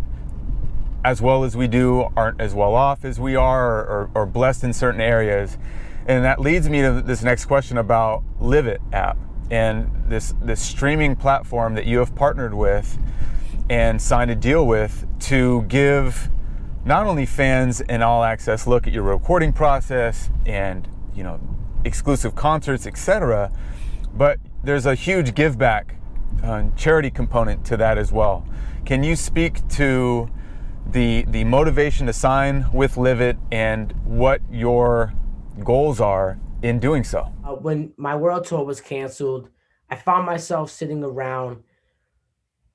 S1: as well as we do, aren't as well off as we are, or blessed in certain areas. And that leads me to this next question about Livid app and this streaming platform that you have partnered with and signed a deal with to give not only fans an all-access look at your recording process and, you know, exclusive concerts, etc., but there's a huge give back charity component to that as well. Can you speak to the motivation to sign with Livid and what your goals are in doing so?
S3: When my world tour was canceled, I found myself sitting around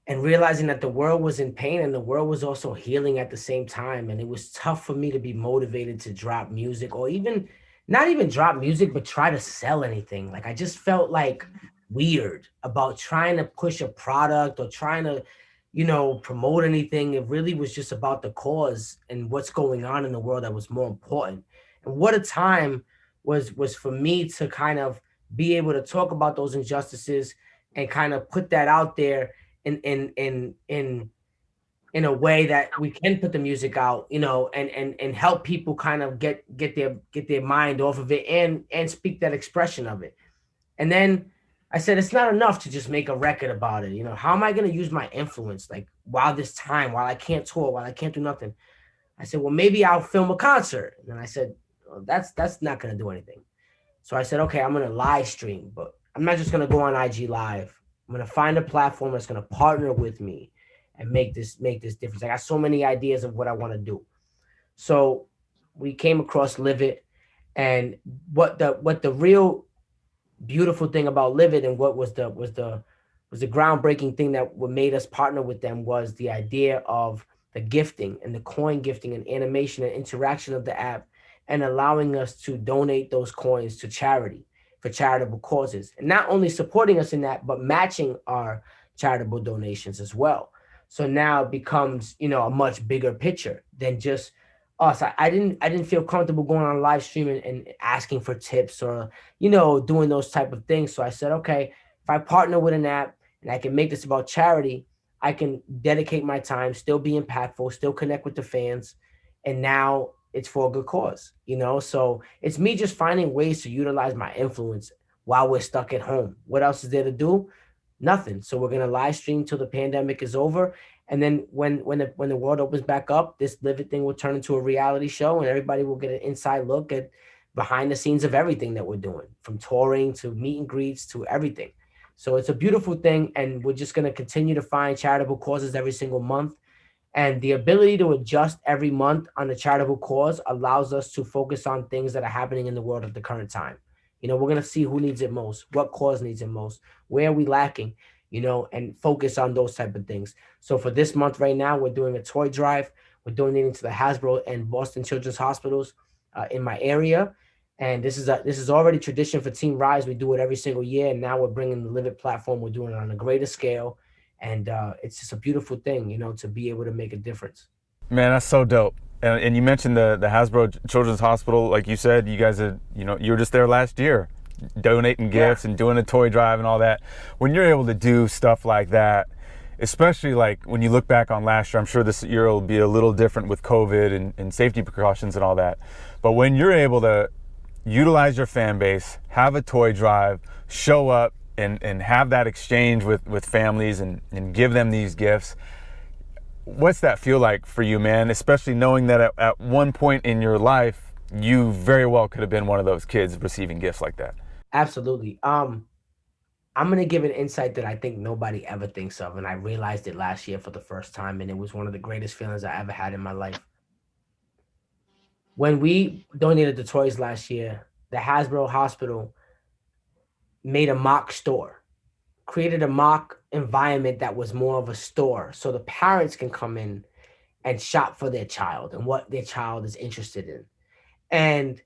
S3: and realizing that the world was in pain and the world was also healing at the same time. And it was tough for me to be motivated to drop music, or even not even drop music, but try to sell anything. Like, I just felt like weird about trying to push a product or trying to, you know, promote anything. It really was just about the cause and what's going on in the world that was more important. And What a Time was for me to kind of be able to talk about those injustices and kind of put that out there in a way that we can put the music out, you know, and help people kind of get their mind off of it and speak that expression of it. And then I said, it's not enough to just make a record about it. You know, how am I going to use my influence? Like, while I can't tour, while I can't do nothing, I said, well, maybe I'll film a concert. And then I said, well, that's not going to do anything. So I said, okay, I'm going to live stream, but I'm not just going to go on IG Live. I'm going to find a platform that's going to partner with me and make this difference. I got so many ideas of what I want to do. So we came across Livid, and what the real beautiful thing about Livid and what was the groundbreaking thing that made us partner with them was the idea of the gifting and the coin gifting and animation and interaction of the app, and allowing us to donate those coins to charity for charitable causes, and not only supporting us in that, but matching our charitable donations as well. So now it becomes, you know, a much bigger picture than just us. I didn't feel comfortable going on live streaming and asking for tips or, you know, doing those type of things. So I said, okay, if I partner with an app and I can make this about charity, I can dedicate my time, still be impactful, still connect with the fans. And now it's for a good cause, you know? So it's me just finding ways to utilize my influence while we're stuck at home. What else is there to do? Nothing. So we're going to live stream till the pandemic is over. And then when the world opens back up, this Livid thing will turn into a reality show, and everybody will get an inside look at behind the scenes of everything that we're doing, from touring to meet and greets to everything. So it's a beautiful thing. And we're just going to continue to find charitable causes every single month. And the ability to adjust every month on a charitable cause allows us to focus on things that are happening in the world at the current time. You know, we're going to see who needs it most, what cause needs it most, where are we lacking. and focus on those type of things. So for this month right now, we're doing a toy drive. We're donating to the Hasbro and Boston Children's Hospitals in my area. And this is already tradition for Team Rise. We do it every single year. And now we're bringing the Livid platform. We're doing it on a greater scale. And it's just a beautiful thing, to be able to make a difference.
S1: Man, that's so dope. And you mentioned the Hasbro Children's Hospital. Like you said, you guys you were just there last year donating gifts and doing a toy drive and all that. When you're able to do stuff like that, especially like when you look back on last year, I'm sure this year will be a little different with COVID and safety precautions and all that. But when you're able to utilize your fan base, have a toy drive, show up and have that exchange with families and give them these gifts, what's that feel like for you, man? Especially knowing that at one point in your life, you very well could have been one of those kids receiving gifts like that.
S3: Absolutely. I'm going to give an insight that I think nobody ever thinks of. And I realized it last year for the first time. And it was one of the greatest feelings I ever had in my life. When we donated the toys last year, the Hasbro Hospital made a mock store, created a mock environment that was more of a store. So the parents can come in and shop for their child and what their child is interested in. And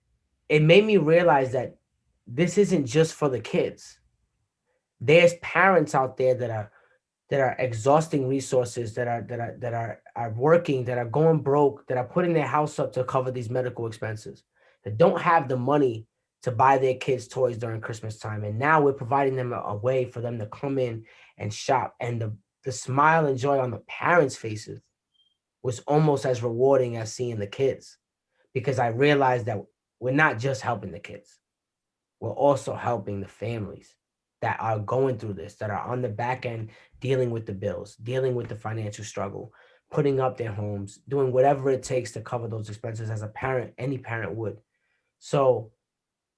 S3: it made me realize that this isn't just for the kids. There's parents out there that are exhausting resources, that are working, that are going broke, that are putting their house up to cover these medical expenses, that don't have the money to buy their kids toys during Christmas time. And now we're providing them a way for them to come in and shop. And the smile and joy on the parents' faces was almost as rewarding as seeing the kids, because I realized that we're not just helping the kids. We're also helping the families that are going through this, that are on the back end, dealing with the bills, dealing with the financial struggle, putting up their homes, doing whatever it takes to cover those expenses as a parent, any parent would. So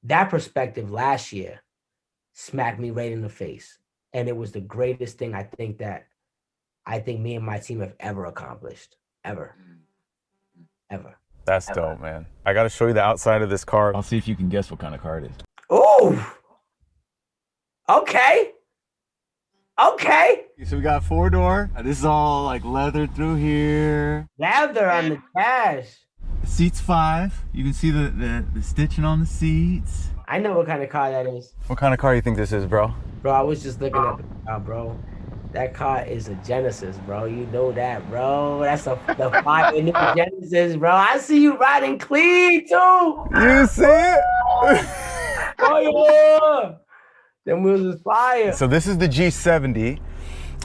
S3: that perspective last year smacked me right in the face. And it was the greatest thing I think me and my team have ever accomplished. Ever.
S1: That's dope, man. I got to show you the outside of this car. I'll see if you can guess what kind of car it is.
S3: Oh, okay.
S1: So we got 4-door. This is all like leather through here.
S3: Leather on the dash.
S1: The seat's 5. You can see the stitching on the seats.
S3: I know what kind of car that is.
S1: What kind of car you think this is, bro?
S3: Bro, I was just looking at the car, bro. That car is a Genesis, bro. You know that, bro. That's the fire new Genesis, bro. I see you riding clean, too.
S1: You see it?
S3: Oh, yeah. Them wheels is fire.
S1: So this is the G70.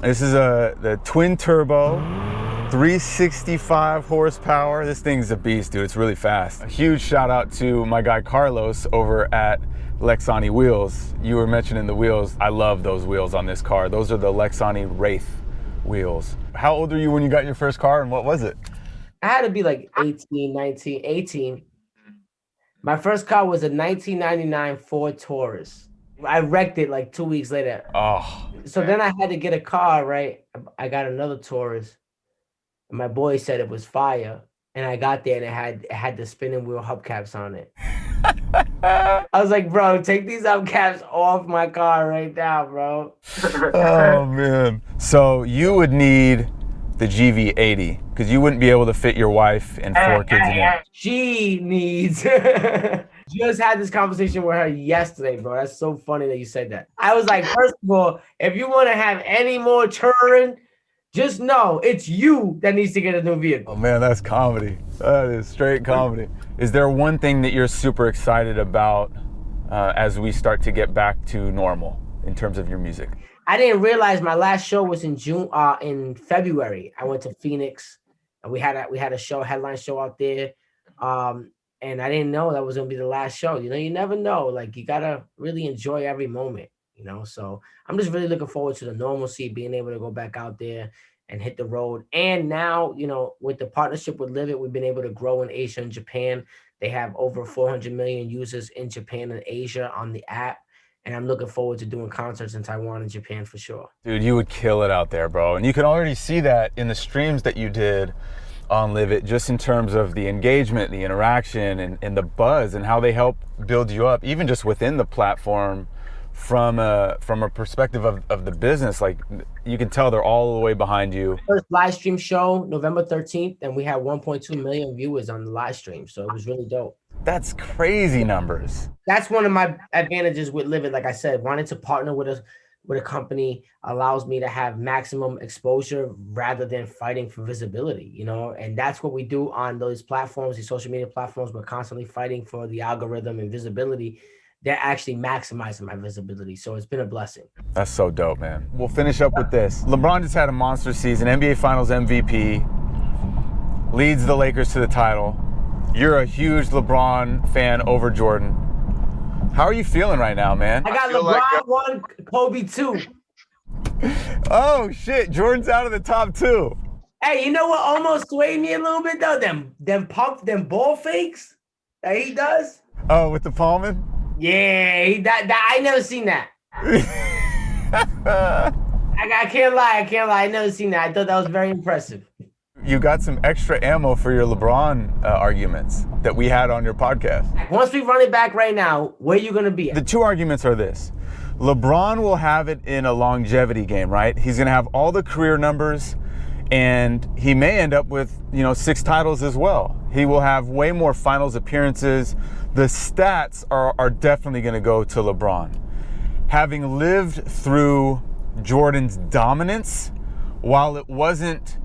S1: This is the twin turbo, 365 horsepower. This thing's a beast, dude. It's really fast. A huge shout out to my guy Carlos over at Lexani Wheels. You were mentioning the wheels. I love those wheels on this car. Those are the Lexani Wraith wheels. How old were you when you got your first car, and what was it?
S3: I had to be like 18. My first car was a 1999 Ford Taurus. I wrecked it like 2 weeks later.
S1: Oh.
S3: So then I had to get a car, right? I got another Taurus. And my boy said it was fire. And I got there and it had the spinning wheel hubcaps on it. I was like, bro, take these hubcaps off my car right now, bro.
S1: Oh, man. So you would need the GV80 because you wouldn't be able to fit your wife and 4 kids in it.
S3: She needs... Just had this conversation with her yesterday, bro. That's so funny that you said that. I was like, first of all, if you want to have any more children, just know it's you that needs to get a new vehicle.
S1: Oh, man, that's comedy. That is straight comedy. Is there one thing that you're super excited about as we start to get back to normal in terms of your music?
S3: I didn't realize my last show was in February. I went to Phoenix and we had a show, headline show out there. And I didn't know that was going to be the last show. You never know. Like, you got to really enjoy every moment, So I'm just really looking forward to the normalcy, being able to go back out there and hit the road. And now, with the partnership with Livid, we've been able to grow in Asia and Japan. They have over 400 million users in Japan and Asia on the app. And I'm looking forward to doing concerts in Taiwan and Japan for sure.
S1: Dude, you would kill it out there, bro. And you can already see that in the streams that you did on Livid, just in terms of the engagement, the interaction, and the buzz, and how they help build you up, even just within the platform from a perspective of the business, like you can tell they're all the way behind you.
S3: First live stream show, November 13th, and we had 1.2 million viewers on the live stream. So it was really dope.
S1: That's crazy numbers.
S3: That's one of my advantages with Livid. Like I said, wanting to partner with a company allows me to have maximum exposure rather than fighting for visibility, you know, and that's what we do on those platforms, these social media platforms. We're constantly fighting for the algorithm and visibility. They're actually maximizing my visibility. So it's been a blessing.
S1: That's so dope, man. We'll finish up with this. LeBron just had a monster season, NBA Finals MVP, leads the Lakers to the title. You're a huge LeBron fan over Jordan. How are you feeling right now, man?
S3: I got LeBron 1, Kobe 2.
S1: Oh shit, Jordan's out of the top 2.
S3: Hey, you know what almost swayed me a little bit though? Them ball fakes that he does.
S1: Oh, with the Palman?
S3: Yeah, that I never seen that. I can't lie. I never seen that. I thought that was very impressive.
S1: You got some extra ammo for your LeBron arguments that we had on your podcast.
S3: Once we run it back right now, where you going to be at?
S1: The 2 arguments are this. LeBron will have it in a longevity game, right? He's going to have all the career numbers, and he may end up with, 6 titles as well. He will have way more finals appearances. The stats are definitely going to go to LeBron. Having lived through Jordan's dominance, while it wasn't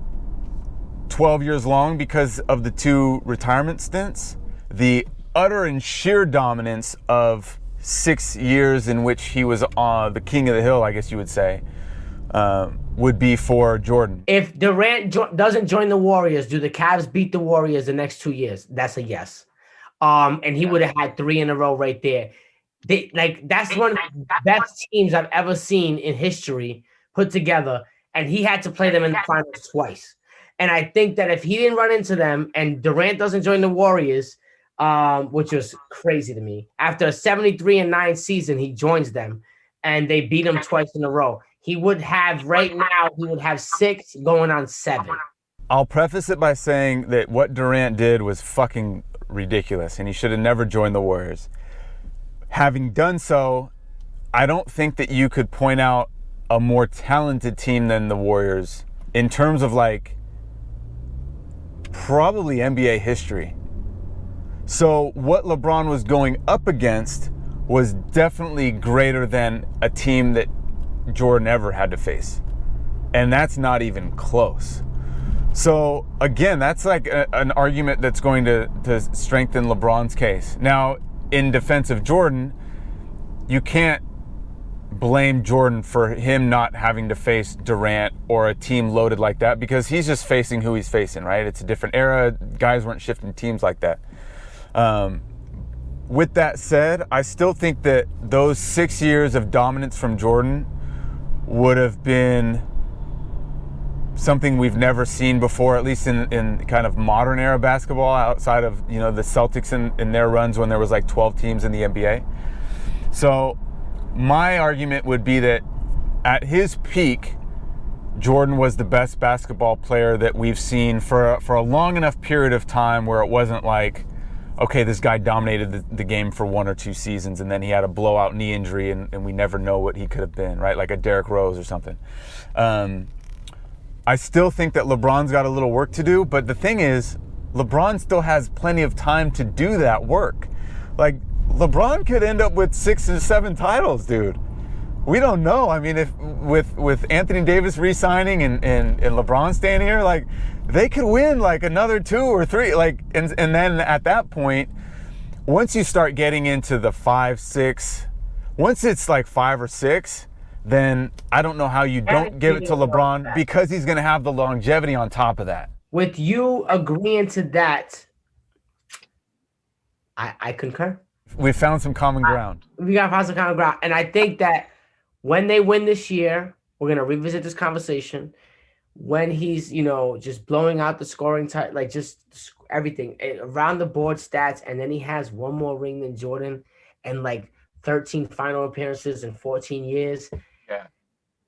S1: 12 years long because of the 2 retirement stints, the utter and sheer dominance of 6 years in which he was the king of the hill, I guess you would say, would be for Jordan.
S3: If Durant doesn't join the Warriors, do the Cavs beat the Warriors the next 2 years? That's a yes. And he would have had 3 in a row right there. That's one of the best teams I've ever seen in history put together, and he had to play them in the finals twice. And I think that if he didn't run into them and Durant doesn't join the Warriors, which was crazy to me, after a 73-9 season, he joins them and they beat him twice in a row. He would have 6 going on 7.
S1: I'll preface it by saying that what Durant did was fucking ridiculous and he should have never joined the Warriors. Having done so, I don't think that you could point out a more talented team than the Warriors in terms of probably NBA history. So what LeBron was going up against was definitely greater than a team that Jordan ever had to face. And that's not even close. So again, that's an argument that's going to strengthen LeBron's case. Now, in defense of Jordan, you can't blame Jordan for him not having to face Durant or a team loaded like that because he's just facing who he's facing, right? It's a different era. Guys weren't shifting teams like that. With that said, I still think that those 6 years of dominance from Jordan would have been something we've never seen before, at least in kind of modern era basketball, outside of the Celtics in their runs when there was 12 teams in the NBA. So my argument would be that at his peak, Jordan was the best basketball player that we've seen for a long enough period of time where it wasn't okay, this guy dominated the game for 1 or 2 seasons and then he had a blowout knee injury and we never know what he could have been, right? Like a Derrick Rose or something. I still think that LeBron's got a little work to do, but the thing is, LeBron still has plenty of time to do that work. LeBron could end up with 6 or 7 titles, dude. We don't know. I mean, if with Anthony Davis re-signing and LeBron staying here, they could win another 2 or 3. And then at that point, once you start getting into the 5, 6, once it's 5 or 6, then I don't know how you don't give it to LeBron because he's going to have the longevity on top of that.
S3: With you agreeing to that, I concur.
S1: We found some common ground.
S3: We got to find some common ground. And I think that when they win this year, we're going to revisit this conversation. When he's, just blowing out the scoring, just everything around the board stats. And then he has 1 more ring than Jordan and 13 final appearances in 14 years.
S1: Yeah.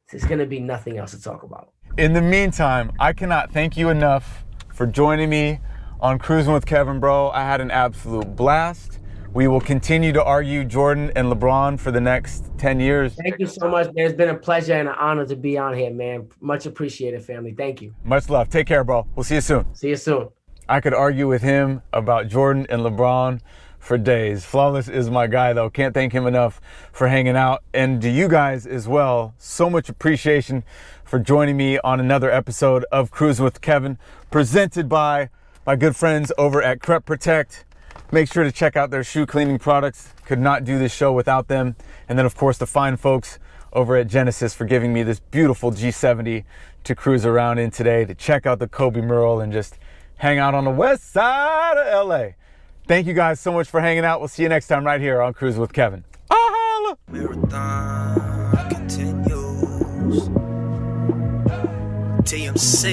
S3: There's going to be nothing else to talk about.
S1: In the meantime, I cannot thank you enough for joining me on Cruisin' with Kevin, bro. I had an absolute blast. We will continue to argue Jordan and LeBron for the next 10 years.
S3: Thank you so much, man. It's been a pleasure and an honor to be on here, man. Much appreciated, family. Thank you.
S1: Much love. Take care, bro. We'll see you soon.
S3: See you soon.
S1: I could argue with him about Jordan and LeBron for days. Flawless is my guy, though. Can't thank him enough for hanging out. And to you guys as well, so much appreciation for joining me on another episode of Cruisin' with Kevin, presented by my good friends over at Crep Protect. Make sure to check out their shoe cleaning products. Could not do this show without them. And then, of course, the fine folks over at Genesis for giving me this beautiful G70 to cruise around in today, to check out the Kobe Mural and just hang out on the west side of LA. Thank you guys so much for hanging out. We'll see you next time right here on Cruisin' with Kevin.
S4: Marathon continues. TMC.